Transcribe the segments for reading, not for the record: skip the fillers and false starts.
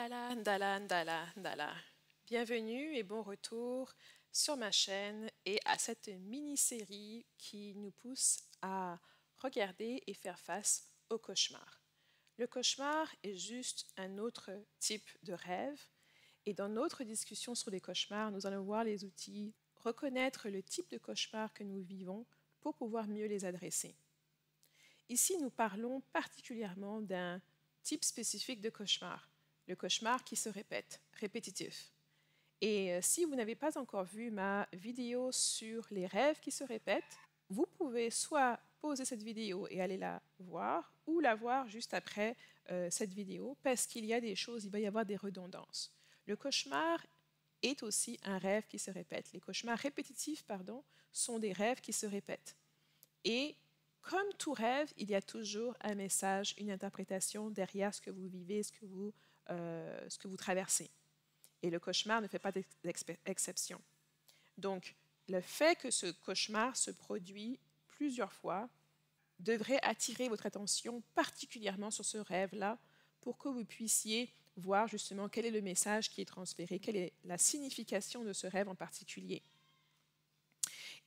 Ndala, ndala, ndala, ndala. Bienvenue et bon retour sur ma chaîne et à cette mini-série qui nous pousse à regarder et faire face au cauchemar. Le cauchemar est juste un autre type de rêve et dans notre discussion sur les cauchemars, nous allons voir les outils, reconnaître le type de cauchemar que nous vivons pour pouvoir mieux les adresser. Ici, nous parlons particulièrement d'un type spécifique de cauchemar, le cauchemar qui se répète, répétitif. Et si vous n'avez pas encore vu ma vidéo sur les rêves qui se répètent, vous pouvez soit pauser cette vidéo et aller la voir, ou la voir juste après cette vidéo, parce qu'il y a des choses, il va y avoir des redondances. Le cauchemar est aussi un rêve qui se répète. Les cauchemars répétitifs, pardon, sont des rêves qui se répètent. Et comme tout rêve, il y a toujours un message, une interprétation derrière ce que vous vivez, ce que vous traversez. Et le cauchemar ne fait pas d'exception. Donc, le fait que ce cauchemar se produit plusieurs fois devrait attirer votre attention particulièrement sur ce rêve-là pour que vous puissiez voir justement quel est le message qui est transféré, quelle est la signification de ce rêve en particulier.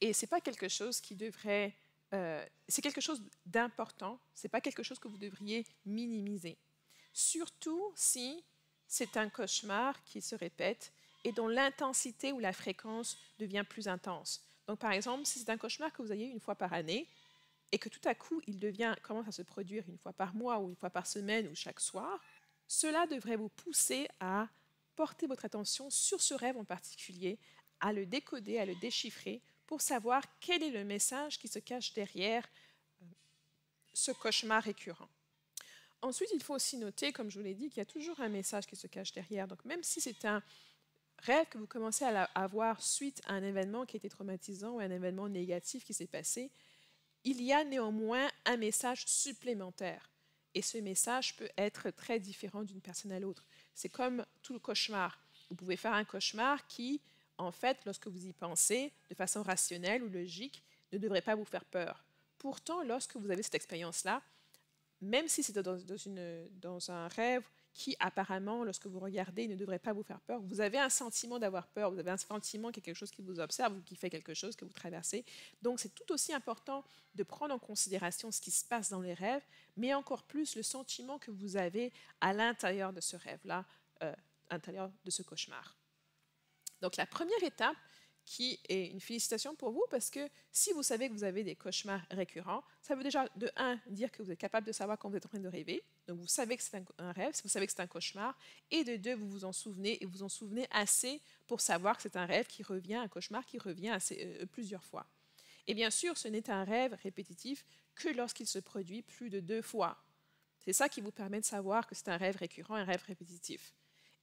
Et ce n'est pas quelque chose qui devrait... c'est quelque chose d'important, ce n'est pas quelque chose que vous devriez minimiser. Surtout si c'est un cauchemar qui se répète et dont l'intensité ou la fréquence devient plus intense. Donc, par exemple, si c'est un cauchemar que vous avez une fois par année et que tout à coup, commence à se produire une fois par mois ou une fois par semaine ou chaque soir, cela devrait vous pousser à porter votre attention sur ce rêve en particulier, à le décoder, à le déchiffrer pour savoir quel est le message qui se cache derrière ce cauchemar récurrent. Ensuite, il faut aussi noter, comme je vous l'ai dit, qu'il y a toujours un message qui se cache derrière. Donc, même si c'est un rêve que vous commencez à avoir suite à un événement qui a été traumatisant ou un événement négatif qui s'est passé, il y a néanmoins un message supplémentaire. Et ce message peut être très différent d'une personne à l'autre. C'est comme tout le cauchemar. Vous pouvez faire un cauchemar qui, en fait, lorsque vous y pensez de façon rationnelle ou logique, ne devrait pas vous faire peur. Pourtant, lorsque vous avez cette expérience-là, même si c'est dans un rêve qui, apparemment, lorsque vous regardez, ne devrait pas vous faire peur, vous avez un sentiment d'avoir peur, vous avez un sentiment qu'il y a quelque chose qui vous observe ou qui fait quelque chose que vous traversez. Donc, c'est tout aussi important de prendre en considération ce qui se passe dans les rêves, mais encore plus le sentiment que vous avez à l'intérieur de ce rêve-là, à l'intérieur de ce cauchemar. Donc, la première étape, qui est une félicitation pour vous parce que si vous savez que vous avez des cauchemars récurrents, ça veut déjà, de un, dire que vous êtes capable de savoir quand vous êtes en train de rêver. Donc, vous savez que c'est un rêve, vous savez que c'est un cauchemar. Et de deux, vous vous en souvenez et vous en souvenez assez pour savoir que c'est un rêve qui revient, un cauchemar qui revient plusieurs fois. Et bien sûr, ce n'est un rêve répétitif que lorsqu'il se produit plus de 2 fois. C'est ça qui vous permet de savoir que c'est un rêve récurrent, un rêve répétitif.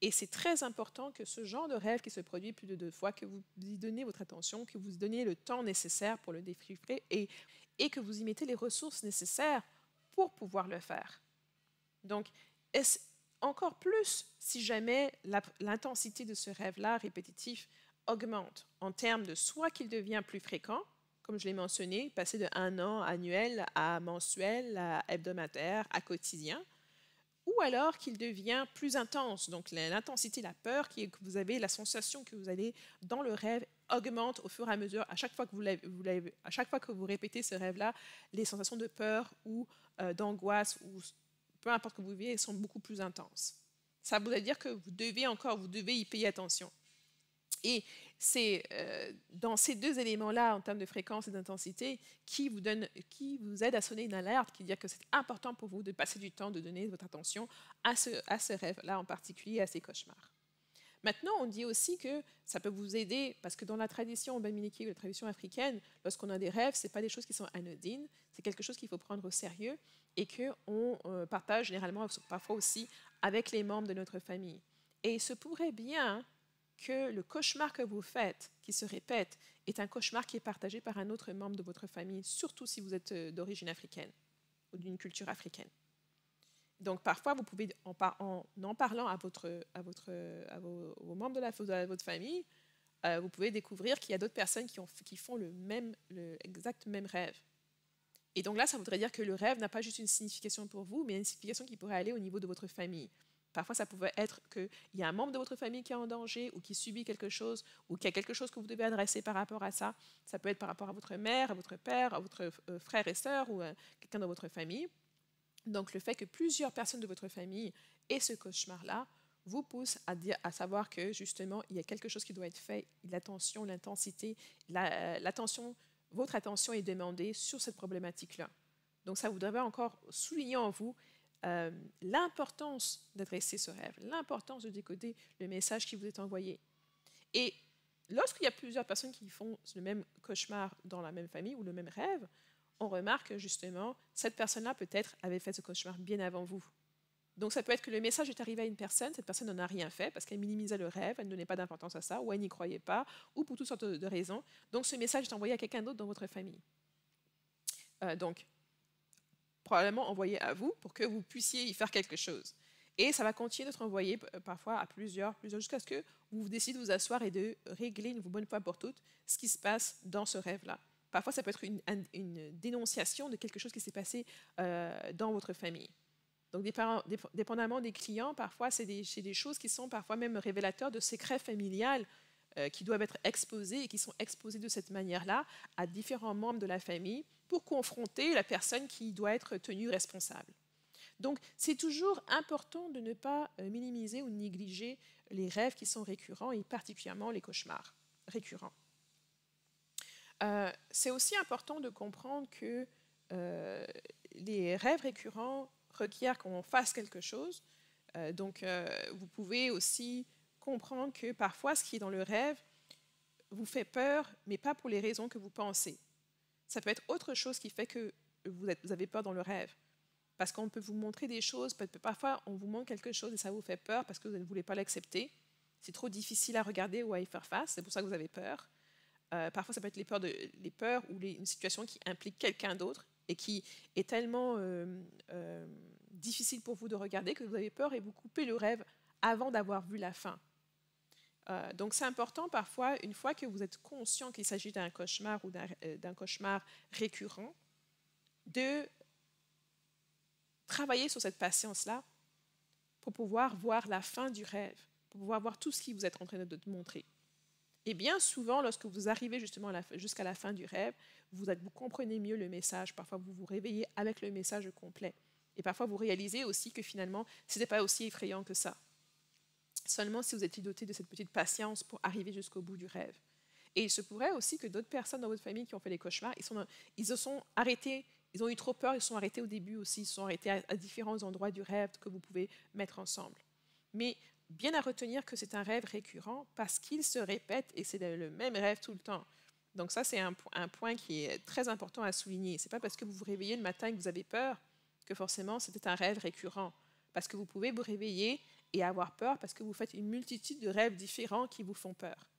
Et c'est très important que ce genre de rêve qui se produit plus de 2 fois, que vous y donnez votre attention, que vous y donnez le temps nécessaire pour le déchiffrer et que vous y mettez les ressources nécessaires pour pouvoir le faire. Donc, encore plus si jamais l'intensité de ce rêve-là répétitif augmente en termes de soit qu'il devient plus fréquent, comme je l'ai mentionné, passer de 1 an annuel à mensuel, à hebdomadaire, à quotidien, ou alors qu'il devient plus intense. Donc l'intensité, la peur que vous avez, la sensation que vous avez dans le rêve augmente au fur et à mesure. À chaque fois que vous répétez ce rêve-là, les sensations de peur ou d'angoisse ou peu importe que vous vivez sont beaucoup plus intenses. Ça voudrait dire que vous devez y payer attention. Et c'est dans ces deux éléments-là, en termes de fréquence et d'intensité, qui vous aide à sonner une alerte, qui dit que c'est important pour vous de passer du temps, de donner votre attention à ce rêve-là en particulier, à ces cauchemars. Maintenant, on dit aussi que ça peut vous aider, parce que dans la tradition bamileke, la tradition africaine, lorsqu'on a des rêves, ce n'est pas des choses qui sont anodines, c'est quelque chose qu'il faut prendre au sérieux et qu'on partage généralement, parfois aussi, avec les membres de notre famille. Et il se pourrait bien que le cauchemar que vous faites, qui se répète, est un cauchemar qui est partagé par un autre membre de votre famille, surtout si vous êtes d'origine africaine ou d'une culture africaine. Donc, parfois, vous pouvez, en parlant à vos membres de votre famille, vous pouvez découvrir qu'il y a d'autres personnes qui font l'exact même rêve. Et donc là, ça voudrait dire que le rêve n'a pas juste une signification pour vous, mais une signification qui pourrait aller au niveau de votre famille. Parfois, ça pouvait être qu'il y a un membre de votre famille qui est en danger ou qui subit quelque chose ou qu'il y a quelque chose que vous devez adresser par rapport à ça. Ça peut être par rapport à votre mère, à votre père, à votre frère et sœur ou à quelqu'un dans votre famille. Donc, le fait que plusieurs personnes de votre famille aient ce cauchemar-là vous pousse à savoir que, justement, il y a quelque chose qui doit être fait. L'attention, l'intensité, votre attention est demandée sur cette problématique-là. Donc, ça voudrait encore souligner en vous l'importance d'adresser ce rêve, l'importance de décoder le message qui vous est envoyé. Et lorsqu'il y a plusieurs personnes qui font le même cauchemar dans la même famille ou le même rêve, on remarque que justement, cette personne-là peut-être avait fait ce cauchemar bien avant vous. Donc ça peut être que le message est arrivé à une personne, cette personne n'en a rien fait parce qu'elle minimisait le rêve, elle ne donnait pas d'importance à ça, ou elle n'y croyait pas, ou pour toutes sortes de raisons. Donc ce message est envoyé à quelqu'un d'autre dans votre famille. Donc, probablement envoyé à vous pour que vous puissiez y faire quelque chose. Et ça va continuer d'être envoyé parfois à plusieurs jusqu'à ce que vous décidez de vous asseoir et de régler une bonne fois pour toutes ce qui se passe dans ce rêve-là. Parfois, ça peut être une dénonciation de quelque chose qui s'est passé dans votre famille. Donc, dépendamment des clients, parfois, c'est des choses qui sont parfois même révélateurs de secrets familiales qui doivent être exposés et qui sont exposés de cette manière-là à différents membres de la famille pour confronter la personne qui doit être tenue responsable. Donc, c'est toujours important de ne pas minimiser ou négliger les rêves qui sont récurrents et particulièrement les cauchemars récurrents. C'est aussi important de comprendre que les rêves récurrents requièrent qu'on fasse quelque chose. Donc, vous pouvez aussi comprendre que parfois, ce qui est dans le rêve vous fait peur, mais pas pour les raisons que vous pensez. Ça peut être autre chose qui fait que vous avez peur dans le rêve. Parce qu'on peut vous montrer des choses, parfois on vous montre quelque chose et ça vous fait peur parce que vous ne voulez pas l'accepter. C'est trop difficile à regarder ou à y faire face, c'est pour ça que vous avez peur. Parfois, ça peut être les peurs ou une situation qui implique quelqu'un d'autre et qui est tellement difficile pour vous de regarder que vous avez peur et vous coupez le rêve avant d'avoir vu la fin. Donc, c'est important parfois, une fois que vous êtes conscient qu'il s'agit d'un cauchemar ou d'un cauchemar récurrent, de travailler sur cette patience-là pour pouvoir voir la fin du rêve, pour pouvoir voir tout ce qui vous est en train de montrer. Et bien souvent, lorsque vous arrivez justement jusqu'à la fin du rêve, vous comprenez mieux le message. Parfois, vous vous réveillez avec le message complet. Et parfois, vous réalisez aussi que finalement, ce n'était pas aussi effrayant que ça. Seulement si vous étiez doté de cette petite patience pour arriver jusqu'au bout du rêve. Et il se pourrait aussi que d'autres personnes dans votre famille qui ont fait des cauchemars, ils se sont arrêtés, ils ont eu trop peur, ils se sont arrêtés au début aussi, ils se sont arrêtés à différents endroits du rêve que vous pouvez mettre ensemble. Mais bien à retenir que c'est un rêve récurrent parce qu'il se répète et c'est le même rêve tout le temps. Donc ça, c'est un point qui est très important à souligner. Ce n'est pas parce que vous vous réveillez le matin et que vous avez peur que forcément c'était un rêve récurrent. Parce que vous pouvez vous réveiller et avoir peur parce que vous faites une multitude de rêves différents qui vous font peur.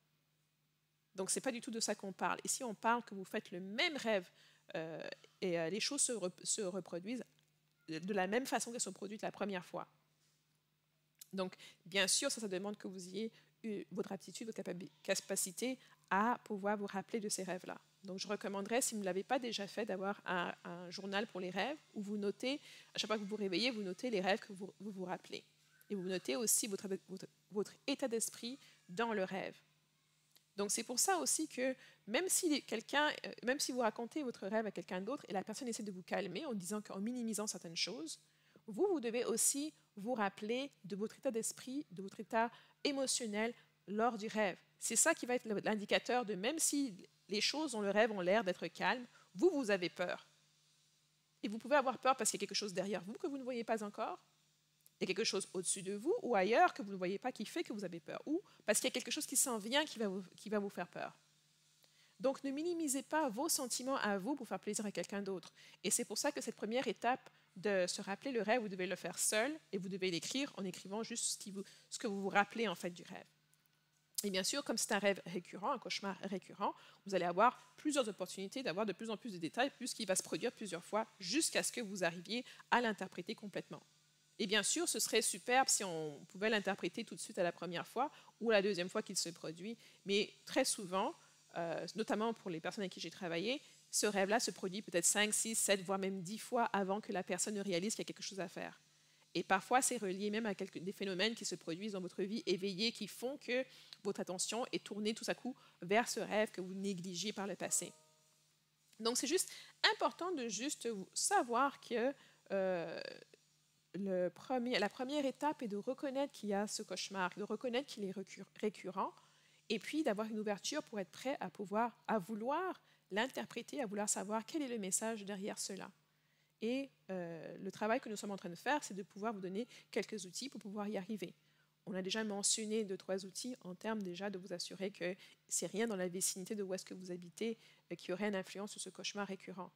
Donc ce n'est pas du tout de ça qu'on parle. Ici, on parle que vous faites le même rêve et les choses se reproduisent de la même façon qu'elles sont produites la première fois. Donc, bien sûr, ça demande que vous ayez votre aptitude, votre capacité à pouvoir vous rappeler de ces rêves-là. Donc, je recommanderais, si vous ne l'avez pas déjà fait, d'avoir un journal pour les rêves où vous notez, à chaque fois que vous vous réveillez, vous notez les rêves que vous vous rappelez. Et vous notez aussi votre état d'esprit dans le rêve. Donc, c'est pour ça aussi que même si vous racontez votre rêve à quelqu'un d'autre et la personne essaie de vous calmer en minimisant certaines choses, vous devez aussi vous rappeler de votre état d'esprit, de votre état émotionnel lors du rêve. C'est ça qui va être l'indicateur de même si les choses dans le rêve ont l'air d'être calmes, vous avez peur. Et vous pouvez avoir peur parce qu'il y a quelque chose derrière vous que vous ne voyez pas encore. Il y a quelque chose au-dessus de vous ou ailleurs que vous ne voyez pas qui fait que vous avez peur. Ou parce qu'il y a quelque chose qui s'en vient qui va vous faire peur. Donc, ne minimisez pas vos sentiments à vous pour faire plaisir à quelqu'un d'autre. Et c'est pour ça que cette première étape de se rappeler le rêve, vous devez le faire seul et vous devez l'écrire en écrivant juste ce que vous vous rappelez en fait du rêve. Et bien sûr, comme c'est un rêve récurrent, un cauchemar récurrent, vous allez avoir plusieurs opportunités d'avoir de plus en plus de détails puisqu'il va se produire plusieurs fois jusqu'à ce que vous arriviez à l'interpréter complètement. Et bien sûr, ce serait superbe si on pouvait l'interpréter tout de suite à la première fois ou la deuxième fois qu'il se produit. Mais très souvent, notamment pour les personnes avec qui j'ai travaillé, ce rêve-là se produit peut-être 5, 6, 7, voire même 10 fois avant que la personne ne réalise qu'il y a quelque chose à faire. Et parfois, c'est relié même à des phénomènes qui se produisent dans votre vie éveillée qui font que votre attention est tournée tout à coup vers ce rêve que vous négligiez par le passé. Donc, c'est juste important de juste savoir que la première étape est de reconnaître qu'il y a ce cauchemar, de reconnaître qu'il est récurrent, et puis d'avoir une ouverture pour être prêt à vouloir l'interpréter, à vouloir savoir quel est le message derrière cela. Et le travail que nous sommes en train de faire, c'est de pouvoir vous donner quelques outils pour pouvoir y arriver. On a déjà mentionné 2-3 outils en termes déjà de vous assurer que c'est rien dans la vicinité de où est-ce que vous habitez qui aurait une influence sur ce cauchemar récurrent.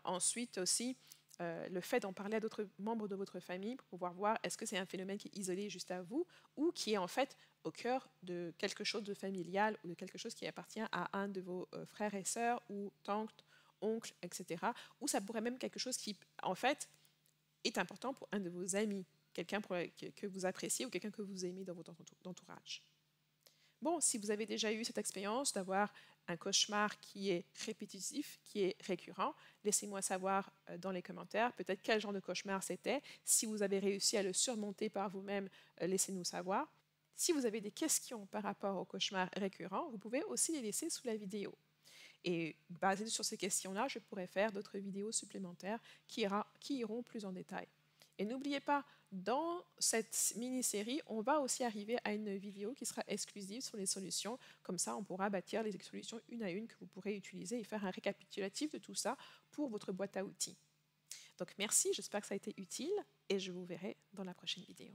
Ensuite aussi, le fait d'en parler à d'autres membres de votre famille pour pouvoir voir est-ce que c'est un phénomène qui est isolé juste à vous ou qui est en fait au cœur de quelque chose de familial ou de quelque chose qui appartient à un de vos frères et sœurs ou tantes, oncles, etc. Ou ça pourrait même être quelque chose qui, en fait, est important pour un de vos amis, quelqu'un que vous appréciez ou quelqu'un que vous aimez dans votre entourage. Bon, si vous avez déjà eu cette expérience d'avoir un cauchemar qui est répétitif, qui est récurrent, laissez-moi savoir dans les commentaires peut-être quel genre de cauchemar c'était. Si vous avez réussi à le surmonter par vous-même, laissez-nous savoir. Si vous avez des questions par rapport au cauchemar récurrent, vous pouvez aussi les laisser sous la vidéo. Et basé sur ces questions-là, je pourrais faire d'autres vidéos supplémentaires qui iront plus en détail. Et n'oubliez pas, dans cette mini-série, on va aussi arriver à une vidéo qui sera exclusive sur les solutions. Comme ça, on pourra bâtir les solutions une à une que vous pourrez utiliser et faire un récapitulatif de tout ça pour votre boîte à outils. Donc merci, j'espère que ça a été utile et je vous verrai dans la prochaine vidéo.